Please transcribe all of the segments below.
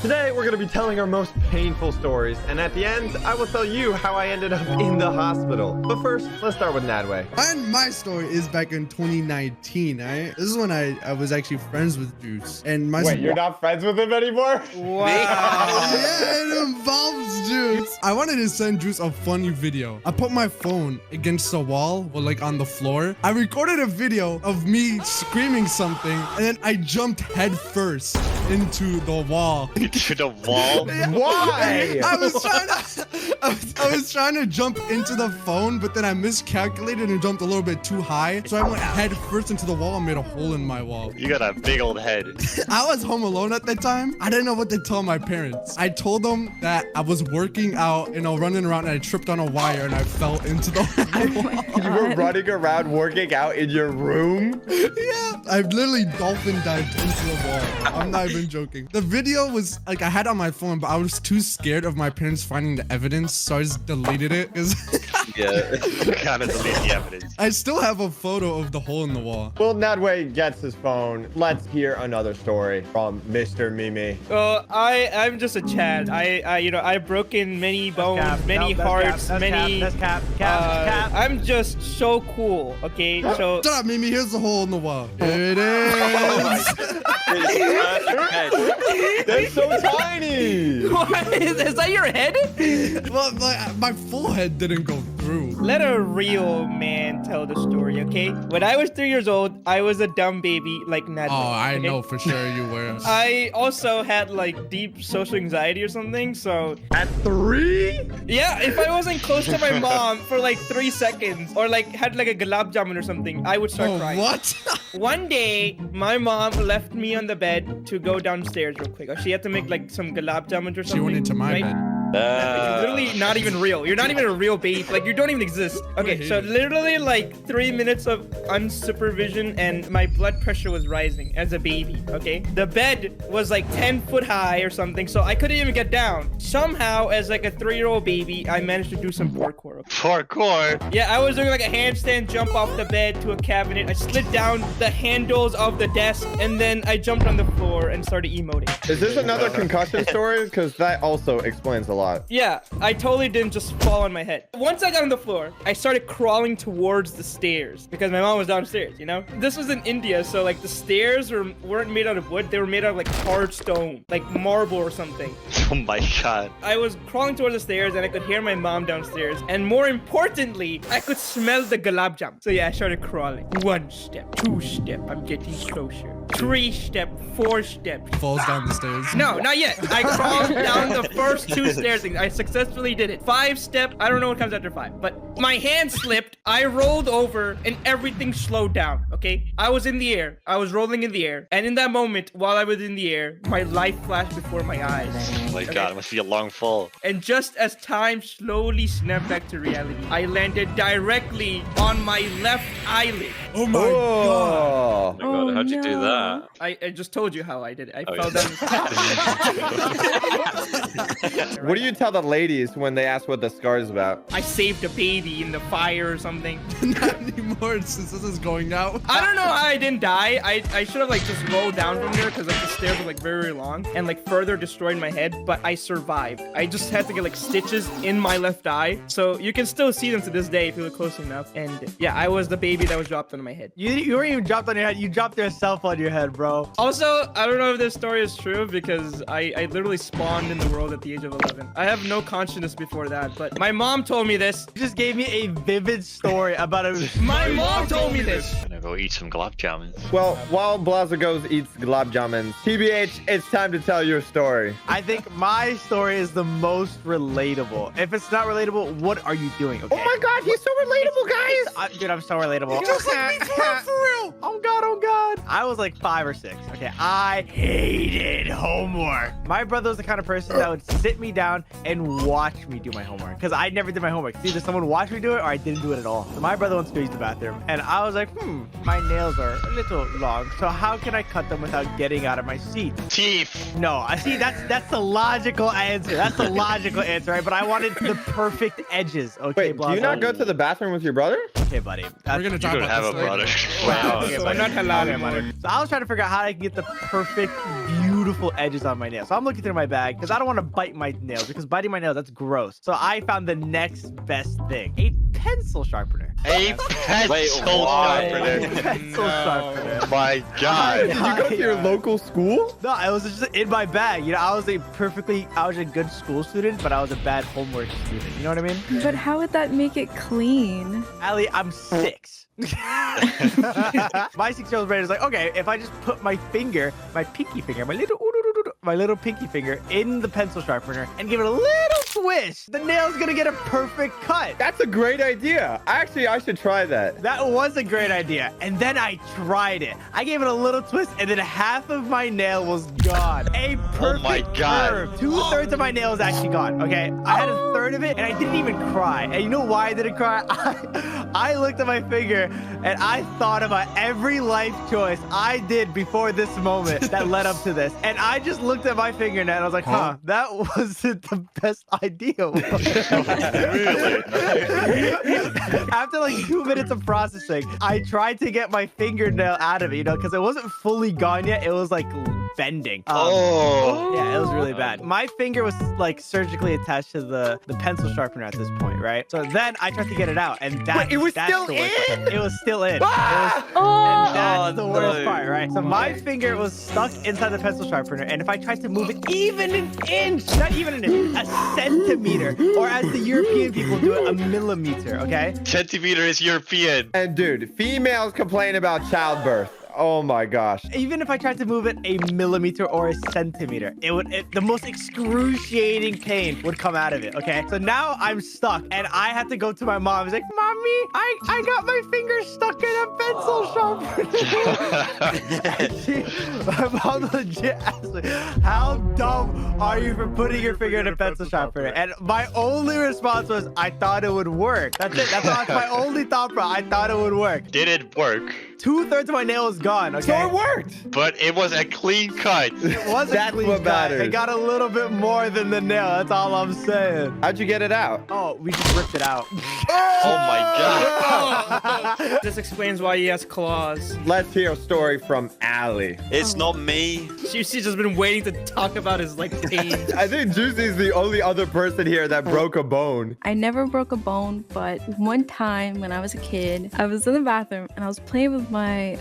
Today, we're going to be telling our most painful stories, and at the end, I will tell you how I ended up in the hospital. But first, let's start with Nadway. And my story is back in 2019, right? This is when I was actually friends with Juice. And my Wait, you're not friends with him anymore? Wow. Yeah, it involves Juice. I wanted to send Juice a funny video. I put my phone against the wall or like on the floor. I recorded a video of me screaming something, and then I jumped head first into the wall. Into the wall? Why? I was trying to jump into the phone, but then I miscalculated and jumped a little bit too high. So I went head first into the wall and made a hole in my wall. You got a big old head. I was home alone at that time. I didn't know what to tell my parents. I told them that I was working out, running around, and I tripped on a wire and I fell into the wall. You were running around working out in your room? Yeah, I literally dolphin dived into the wall. I'm not even joking. The video was like I had it on my phone, but I was too scared of my parents finding the evidence, so I just deleted it. Yeah, kind of delete the evidence. I still have a photo of the hole in the wall. Well, Nadway gets his phone. Let's hear another story from Mr. Mimi. Well, I'm just a Chad. I've broken many bones, many hearts, many. That's cap. I'm just so cool. Okay, so. Shut up, Mimi. Here's the hole in the wall. Here it is. That's so tiny. What? Is that your head? Well, my full head didn't go through. Let a real man tell the story, okay? When I was 3 years old, I was a dumb baby like Ned. Oh, I okay? know for sure you were. I also had like deep social anxiety or something, so At 3? yeah, if I wasn't close to my mom for like 3 seconds or like had like a gulab jamun or something, I would start crying. What? One day, my mom left me on the bed to go downstairs real quick. She had to make like some gulab jamuns or something. She went into my right? bed. You're literally not even real. You're not even a real baby. Like, you don't even exist. Okay, so literally like 3 minutes of unsupervision and my blood pressure was rising as a baby, okay? The bed was like 10 foot high or something, so I couldn't even get down. Somehow, as like a 3-year-old baby, I managed to do some parkour. Parkour? Yeah, I was doing like a handstand jump off the bed to a cabinet. I slid down the handles of the desk, and then I jumped on the floor and started emoting. Is this another concussion story? Because that also explains a lot. Yeah, I totally didn't just fall on my head. Once I got on the floor, I started crawling towards the stairs because my mom was downstairs, you know? This was in India, so like the stairs weren't made out of wood. They were made out of like hard stone, like marble or something. Oh my god. I was crawling towards the stairs and I could hear my mom downstairs. And more importantly, I could smell the gulab jam. So yeah, I started crawling. 1 step, 2 step, I'm getting closer. 3 step, 4 steps. Falls down the stairs. No, not yet. I crawled down the first 2 stairs. I successfully did it. 5 step. I don't know what comes after 5, but my hand slipped. I rolled over and everything slowed down. Okay, I was in the air. I was rolling in the air, and in that moment, while I was in the air, my life flashed before my eyes. Oh my god, it must be a long fall. And just as time slowly snapped back to reality, I landed directly on my left eyelid. Oh my god. Oh my god, how'd you do that? I just told you how I did it. I Oh, fell down. What do you tell the ladies when they ask what the scar is about? I saved a baby in the fire or something. Not anymore since this is going out. I don't know how I didn't die. I should have like just rolled down from there because like the stairs were like very, very long and like further destroyed my head, but I survived. I just had to get like stitches in my left eye. So you can still see them to this day if you look close enough. And yeah, I was the baby that was dropped on my head. You weren't even dropped on your head. You dropped yourself on your head, bro. Also, I don't know if this story is true because I literally spawned in the world at the age of 11. I have no consciousness before that, but my mom told me this. You just gave me a vivid story about a... My mom told me this. I'm gonna go eat some gulab jamuns. Well, while Blaza goes eats gulab jamuns, TBH, it's time to tell your story. I think my story is the most relatable. If it's not relatable, what are you doing? Okay. Oh my god, he's so relatable, guys! Dude, I'm so relatable. Just like me for real. Oh god. I was like 5 or 6. Okay, I hated homework. My brother was the kind of person that would sit me down and watch me do my homework because I never did my homework. Either someone watched me do it or I didn't do it at all. So my brother wants to use the bathroom, and I was like, my nails are a little long, so how can I cut them without getting out of my seat? Teeth. No, I see that's the logical answer. That's the logical answer, right? But I wanted the perfect edges. Okay, Wait, do you not go to the bathroom with your brother? Okay, buddy. We're gonna You talk don't about have this a later. brother. Wow. Okay, so I'm not halal anymore. So I was trying to figure out how I can get the perfect view beautiful edges on my nails. So I'm looking through my bag because I don't want to bite my nails because biting my nails, that's gross. So I found the next best thing, a pencil sharpener. A pencil sharpener. Pencil sharpener. My God. Did you go to your local school? No, it was just in my bag. You know, I was a good school student, but I was a bad homework student. You know what I mean? But how would that make it clean? Allie, I'm 6. My 6-year-old brain is like, okay, if I just put my finger, my pinky finger, my little pinky finger in the pencil sharpener and give it a little twist, the nail's gonna get a perfect cut. That's a great idea. Actually, I should try that. That was a great idea. And then I tried it. I gave it a little twist, and then half of my nail was gone. A perfect my God. curve. 2/3 of my nail is actually gone. Okay, I had a third of it, and I didn't even cry. And you know why I didn't cry? I looked at my finger, and I thought about every life choice I did before this moment that led up to this. And I just looked at my fingernail, and I was like, huh, that wasn't the best idea. Really? After like 2 minutes of processing, I tried to get my fingernail out of it, you know, because it wasn't fully gone yet. It was like bending. Yeah, it was really bad. My finger was like surgically attached to the pencil sharpener at this point, right? So then I tried to get it out, and Wait, it was that's still the worst part. in? It was still in. Oh, And that's the worst no. part, right? So my finger was stuck inside the pencil sharpener, and if I tried to move it even an inch, not even an inch, a centimeter, or as the European people do it, a millimeter, okay? Centimeter is European. And dude, females complain about childbirth. Oh my gosh. Even if I tried to move it a millimeter or a centimeter, the most excruciating pain would come out of it, okay? So now I'm stuck, and I have to go to my mom. He's like, Mommy, I got my finger stuck in a pencil sharpener. My mom legit asked me, how dumb are you for putting your finger in a pencil sharpener? And my only response was, I thought it would work. That's it. That's my only thought, bro. I thought it would work. Did it work? 2/3 of my nail is gone, okay? So it worked. But it was a clean cut. It wasn't That's clean what cut. matters. It got a little bit more than the nail. That's all I'm saying. How'd you get it out? Oh, we just ripped it out. Oh my God. This explains why he has claws. Let's hear a story from Allie. It's not me. She's just been waiting to talk about his like pain. I think Juicy's the only other person here that broke a bone. I never broke a bone, but one time when I was a kid, I was in the bathroom and I was playing with my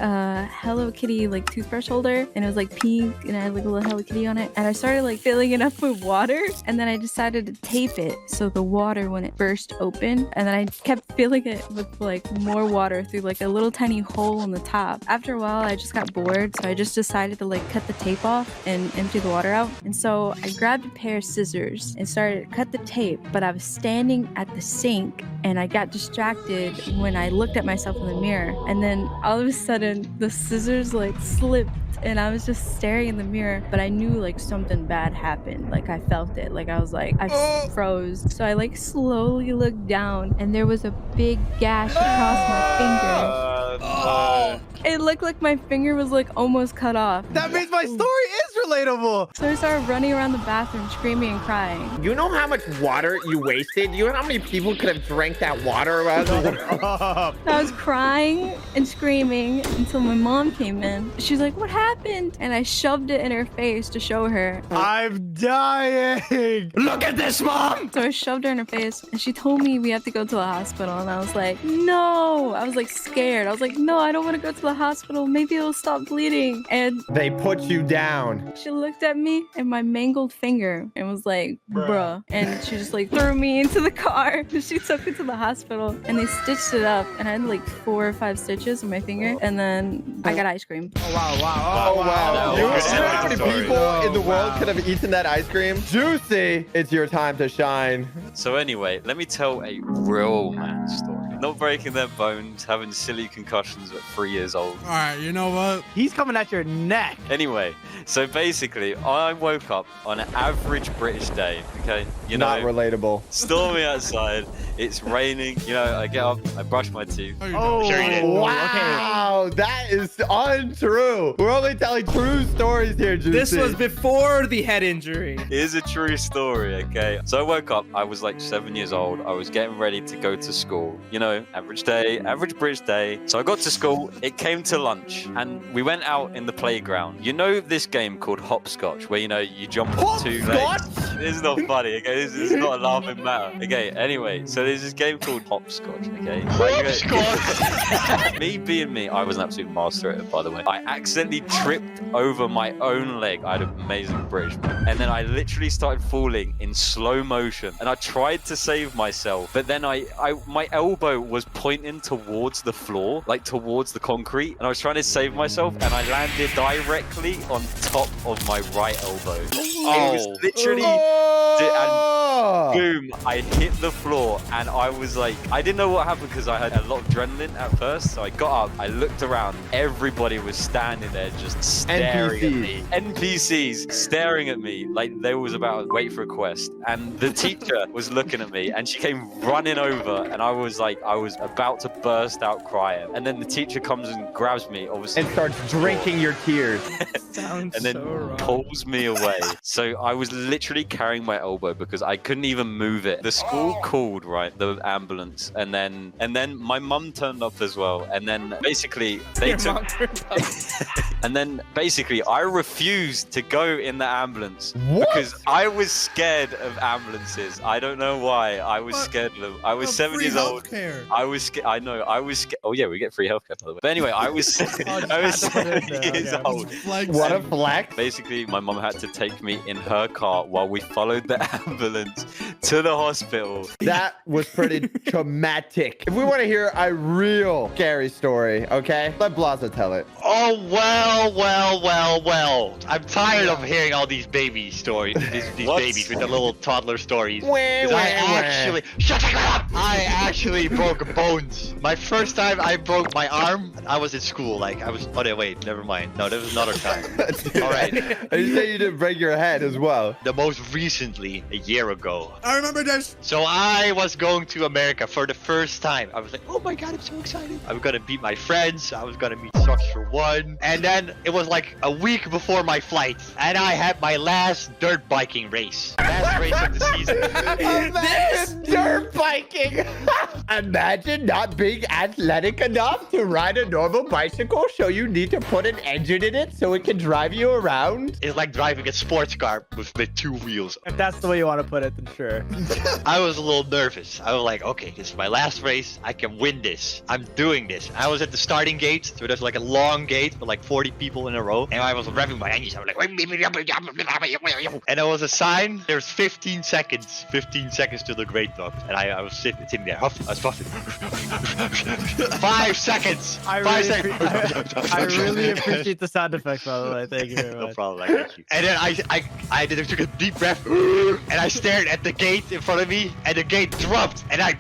Hello Kitty like toothbrush holder, and it was like pink and I had like a little Hello Kitty on it, and I started like filling it up with water, and then I decided to tape it so the water wouldn't burst open, and then I kept filling it with like more water through like a little tiny hole in the top. After a while I just got bored, so I just decided to like cut the tape off and empty the water out, and so I grabbed a pair of scissors and started to cut the tape, but I was standing at the sink and I got distracted when I looked at myself in the mirror, and then all of a sudden the scissors like slipped and I was just staring in the mirror, but I knew like something bad happened. Like I felt it. Like I was like, I froze. So I like slowly looked down and there was a big gash across my finger. It looked like my finger was like almost cut off. That means my story is relatable. So I started running around the bathroom screaming and crying. You know how much water you wasted? You know how many people could have drank that water around the world? I was crying and screaming until my mom came in. She's like, what happened? And I shoved it in her face to show her. I'm dying. Look at this, Mom. So I shoved her in her face and she told me we have to go to the hospital. And I was like, no. I was like scared. I was like, no, I don't want to go to the hospital. Maybe it'll stop bleeding. And They put you down. she looked at me and my mangled finger and was like, bruh. And she just like threw me into the car. She took me to the hospital and they stitched it up. And I had like 4 or 5 stitches in my finger. And then I got ice cream. Oh, wow. Oh, wow. You know how many Story. people in the world could have eaten that ice cream? Juicy, it's your time to shine. So anyway, let me tell a real man story. Not breaking their bones, having silly concussions at 3 years old. All right, you know what? He's coming at your neck. Anyway, so basically, I woke up on an average British day, okay? You know, Not relatable. stormy outside, it's raining, you know, I get up, I brush my teeth. How you Oh, doing? Wow, that is untrue. We're only telling true stories here, Juicy. This was before the head injury. Here's a true story, okay? So I woke up, I was like 7 years old, I was getting ready to go to school. You know, average day, average British day. So I got to school, it came to lunch, and we went out in the playground. You know this game called hopscotch, where, you jump on two legs? This is not funny, okay? This is not a laughing matter. Okay, anyway, so there's this game called hopscotch, okay? Hopscotch! Me being me, I was an absolute master at it, by the way. I accidentally tripped over my own leg. I had an amazing British man. And then I literally started falling in slow motion. And I tried to save myself, but then my elbow was pointing towards the floor, like towards the concrete. And I was trying to save myself, and I landed directly on top of my right elbow. It was literally... And boom, I hit the floor, and I was like, I didn't know what happened because I had a lot of adrenaline at first. So I got up, I looked around, everybody was standing there just staring at me. NPCs staring at me like they was about to wait for a quest. And the teacher was looking at me, and she came running over, and I was about to burst out crying. And then the teacher comes and grabs me, obviously, and starts drinking your tears. Sounds and then so wrong. pulls me away. So I was literally carrying my elbow because I couldn't even move it. The school called, right, the ambulance, and then my mum turned up as well. And then basically they took, and then basically I refused to go in the ambulance because I was scared of ambulances. I don't know why. I was scared of them. I was 7 years old. I was scared. I know. I was scared. Oh yeah, we get free healthcare, by the way. But anyway, I was 7 years old. What a flex. Basically, my mum had to take me in her car while we followed the ambulance to the hospital. That was pretty traumatic. If we want to hear a real scary story, okay, let Blaza tell it. Oh, well. I'm tired of hearing all these baby stories, these babies with the little toddler stories. Shut up! I actually broke bones. My first time I broke my arm, I was in school. Wait, never mind. No, there was another time. All right. And you say you didn't break your head as well. The most recently, a year ago. I remember this. So I was going to America for the first time. I was like, oh my God, I'm so excited. I'm going to meet my friends. I was going to meet Sucks for One. And then it was like a week before my flight. And I had my last dirt biking race. Last race of the season. Imagine dirt biking. Imagine not being athletic enough to ride a normal bicycle, so you need to put an engine in it so it can drive you around. It's like driving a sports car with 2 wheels. If that's the way you want to put it, then sure. I was a little nervous. I was like, okay, this is my last race. I can win this. I'm doing this. I was at the starting gate. So there's like a long gate with like 40 people in a row. And I was revving my engines. I was like, and there was a sign. There's 15 seconds. 15 seconds to the great dog. And I was sitting there. I was puffing. 5 seconds. I really appreciate the sound effects, by the way. Thank you very much. No problem. I got you. And then I took a deep breath. And I stared at the gate in front of me. And the gate dropped. And I'm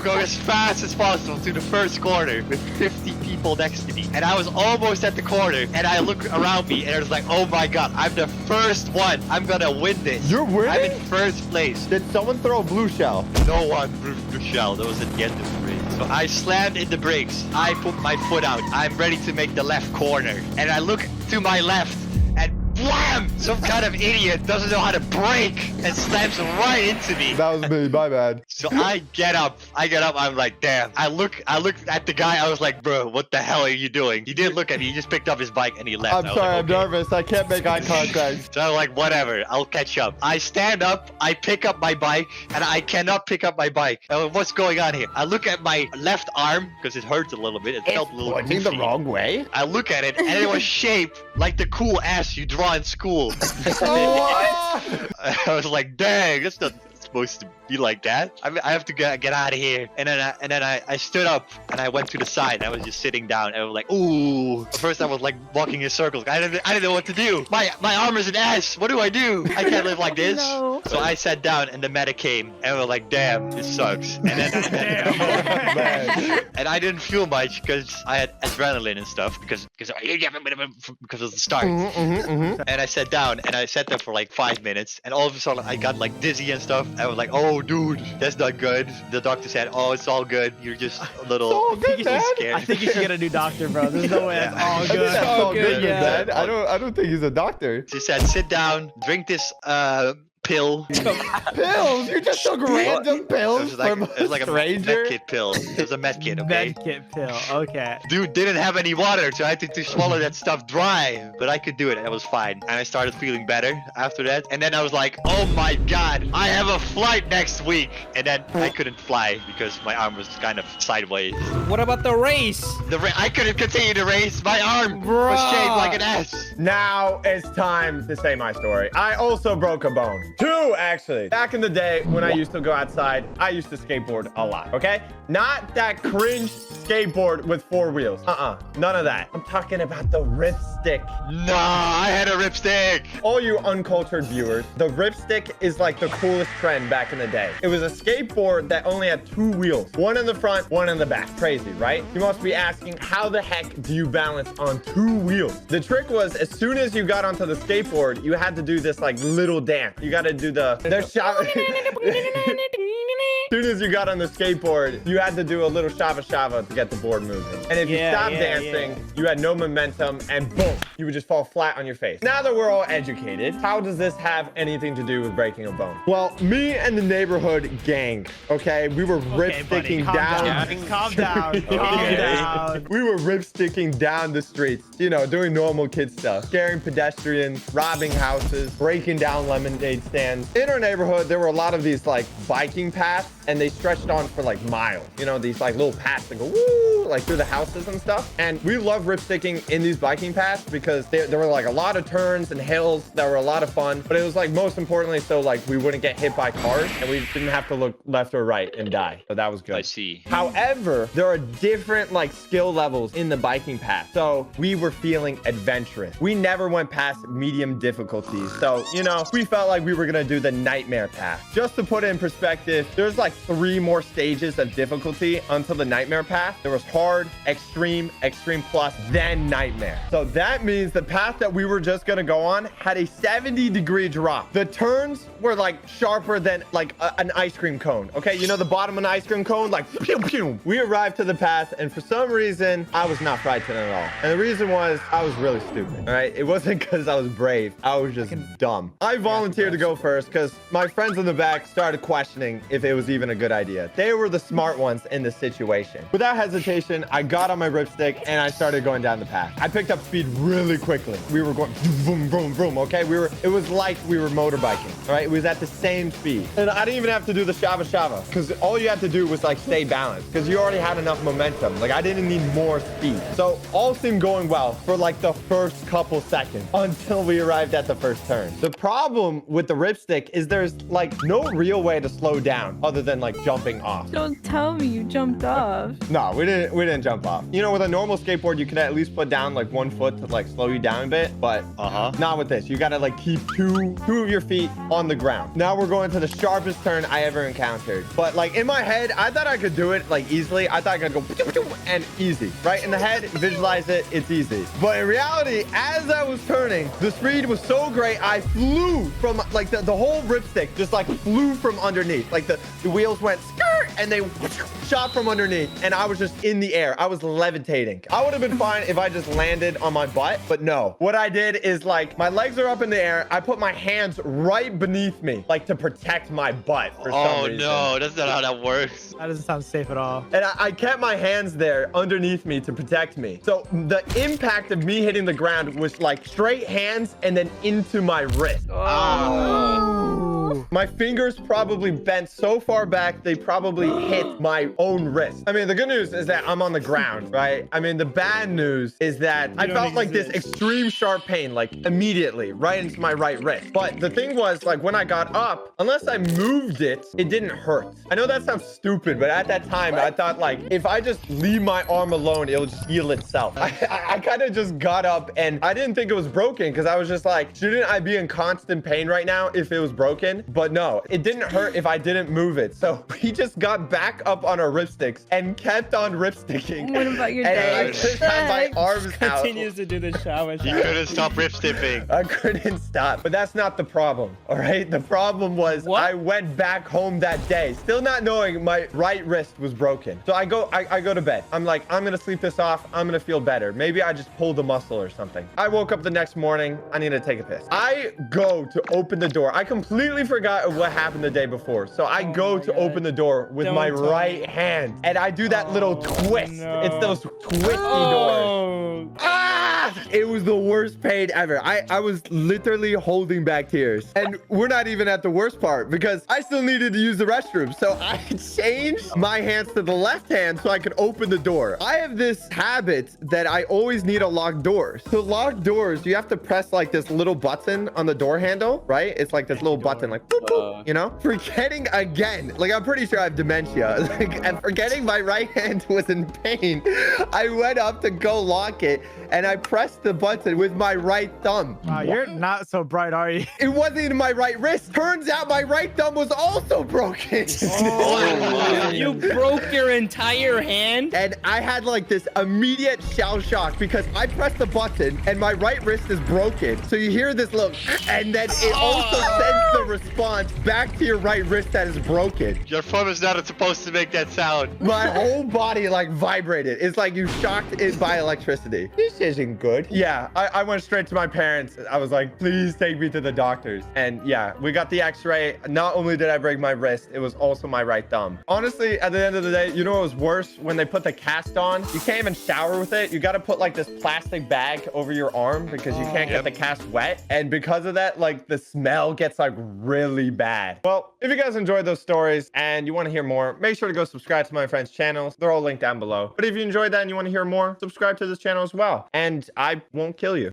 going as fast as possible to the first corner with 50 people next to me. And I was almost at the corner. And I look around me. And I was like, oh my God, I'm the first one. I'm going to win this. You're winning? I'm in first place. Did someone throw a blue shell? No one threw the shell. That was at the end of the race. So I slammed in the brakes. I put my foot out. I'm ready to make the left corner. And I look to my left. And wham! Some kind of idiot doesn't know how to brake and slams right into me. That was me, my bad. So I get up. I'm like, damn. I looked at the guy. I was like, bro, what the hell are you doing? He didn't look at me. He just picked up his bike and he left. I'm sorry, I'm nervous. I can't make eye contact. So I'm like, whatever. I'll catch up. I stand up. I pick up my bike and I cannot pick up my bike. What's going on here? I look at my left arm because it hurts a little bit. It felt a little pointing the wrong way. I look at it and it was shaped like the cool ass you draw in school. What? I was like, dang, that's not supposed to be like that. I have to get out of here. And then I stood up and I went to the side. I was just sitting down and I was like, ooh. At first I was like walking in circles. I didn't know what to do. My arm is an S. What do? I can't live like this. No. So I sat down and the medic came and was like, damn, this sucks. And then and I didn't feel much because I had adrenaline and stuff because of the start. And I sat down and I sat there for like 5 minutes and all of a sudden I got like dizzy and stuff. I was like, oh dude, that's not good. The doctor said, oh, it's all good. You're just a little scared. I think you should get a new doctor, bro. There's no way that's all good. That's all good, yeah. man. I don't think he's a doctor. She said, sit down, drink this pill. Pills? You just took random It pills was like, from it was like a stranger? medkit pill. It was a medkit, okay? Medkit pill. Okay. Dude didn't have any water, so I had to swallow that stuff dry. But I could do it. I was fine. And I started feeling better after that. And then I was like, oh my god, I have a flight next week. And then I couldn't fly because my arm was kind of sideways. What about the race? I couldn't continue the race. My arm was shaped like an S. Now it's time to say my story. I also broke a bone. 2, actually. Back in the day when I used to go outside, I used to skateboard a lot, okay? Not that cringe skateboard with 4 wheels. None of that. I'm talking about the ripstick. Nah, I had a ripstick. All you uncultured viewers, the ripstick is like the coolest trend back in the day. It was a skateboard that only had 2 wheels. One in the front, one in the back. Crazy, right? You must be asking, how the heck do you balance on 2 wheels? The trick was, as soon as you got onto the skateboard, you had to do this like little dance. You got to do the shot. As soon as you got on the skateboard, you had to do a little shava shava to get the board moving. And if you stopped dancing, you had no momentum, and boom, you would just fall flat on your face. Now that we're all educated, how does this have anything to do with breaking a bone? Well, me and the neighborhood gang, okay, we were ripsticking down. Calm down. Calm down. We were ripsticking down the streets, you know, doing normal kid stuff, scaring pedestrians, robbing houses, breaking down lemonade stands. In our neighborhood, there were a lot of these like biking paths, and they stretched on for like miles. You know, these like little paths that go woo, like through the houses and stuff. And we love ripsticking in these biking paths because there were like a lot of turns and hills that were a lot of fun. But it was like most importantly, so like we wouldn't get hit by cars and we didn't have to look left or right and die. So that was good. I see. However, there are different like skill levels in the biking path. So we were feeling adventurous. We never went past medium difficulties. So, you know, we felt like we were going to do the nightmare path. Just to put it in perspective, there's like 3 more stages of difficulty until the nightmare path. There was hard, extreme, extreme plus, then nightmare. So that means the path that we were just going to go on had a 70-degree drop. The turns were like sharper than like an ice cream cone. Okay, you know the bottom of an ice cream cone? Like, pew, pew. We arrived to the path, and for some reason, I was not frightened at all. And the reason was I was really stupid, all right? It wasn't because I was brave. I was just dumb. I volunteered to go first because my friends in the back started questioning if it was even a good idea. They were the smart ones in this situation. Without hesitation, I got on my ripstick and I started going down the path. I picked up speed really quickly. We were going boom, boom, boom, okay? It was like we were motorbikeing, all right? It was at the same speed. And I didn't even have to do the shava shava because all you had to do was like stay balanced because you already had enough momentum. Like I didn't need more speed. So all seemed going well for like the first couple seconds until we arrived at the first turn. The problem with the ripstick is there's like no real way to slow down other than like jumping off. Don't tell me you jumped off. No, we didn't jump off. You know, with a normal skateboard, you can at least put down like 1 foot to like slow you down a bit, but not with this. You gotta like keep two of your feet on the ground. Now we're going to the sharpest turn I ever encountered. But like in my head, I thought I could do it like easily. I thought I could go and easy, right? In the head, visualize it, it's easy. But in reality, as I was turning, the speed was so great, I flew from like the whole ripstick just like flew from underneath. Like the wheels went skirt and they shot from underneath and I was just in the air. I was levitating. I would have been fine if I just landed on my butt, but no. What I did is like my legs are up in the air. I put my hands right beneath me, like to protect my butt for some reason. No, that's not how that works. That doesn't sound safe at all. And I kept my hands there underneath me to protect me. So the impact of me hitting the ground was like straight hands and then into my wrist. My fingers probably bent so far back, they probably hit my own wrist. I mean, the good news is that I'm on the ground, right? I mean, the bad news is that I felt like this extreme sharp pain, like immediately right into my right wrist. But the thing was, like when I got up, unless I moved it, it didn't hurt. I know that sounds stupid, but at that time, I thought like, if I just leave my arm alone, it'll just heal itself. I kind of just got up and I didn't think it was broken because I was just like, shouldn't I be in constant pain right now if it was broken? but no, it didn't hurt if I didn't move it. So we just got back up on our ripsticks and kept on ripsticking. What about your And day? I just had my arms out. Continues to do the shower. You couldn't stop rip stipping. I couldn't stop. But that's not the problem, all right? The problem was What? I went back home that day, still not knowing my right wrist was broken. So I go to bed. I'm like, I'm going to sleep this off. I'm going to feel better. Maybe I just pulled a muscle or something. I woke up the next morning. I need to take a piss. I go to open the door. I completely forgot what happened the day before. So I go to open the door with Don't my tell me. right hand. And I do that little twist. no. It's those twisty doors. Oh. Ah! It was the worst pain ever. I was literally holding back tears. And we're not even at the worst part because I still needed to use the restroom. So I changed my hands to the left hand so I could open the door. I have this habit that I always need to lock doors. To lock doors, you have to press like this little button on the door handle, right? It's like this little button, like boop, boop, you know? Forgetting again. Like, I'm pretty sure I have dementia. Like, and forgetting my right hand was in pain. I went up to go lock it and I pressed the button with my right thumb. Wow, you're not so bright, are you? It wasn't even my right wrist. Turns out my right thumb was also broken. You broke your entire hand? And I had like this immediate shell shock because I pressed the button and my right wrist is broken. So you hear this little, and then it also sends the response back to your right wrist that is broken. Your thumb is not supposed to make that sound. My whole body like vibrated. It's like you shocked it by electricity. This isn't good. Yeah, I went straight to my parents. I was like, please take me to the doctors. And yeah, we got the x-ray. Not only did I break my wrist, it was also my right thumb. Honestly, at the end of the day, you know what was worse? When they put the cast on, you can't even shower with it. You got to put like this plastic bag over your arm because you can't get the cast wet. And because of that, like the smell gets like really bad. Well, if you guys enjoyed those stories and you want to hear more, make sure to go subscribe to my friends' channels. They're all linked down below. But if you enjoyed that and you want to hear more, subscribe to this channel as well. And I won't kill you.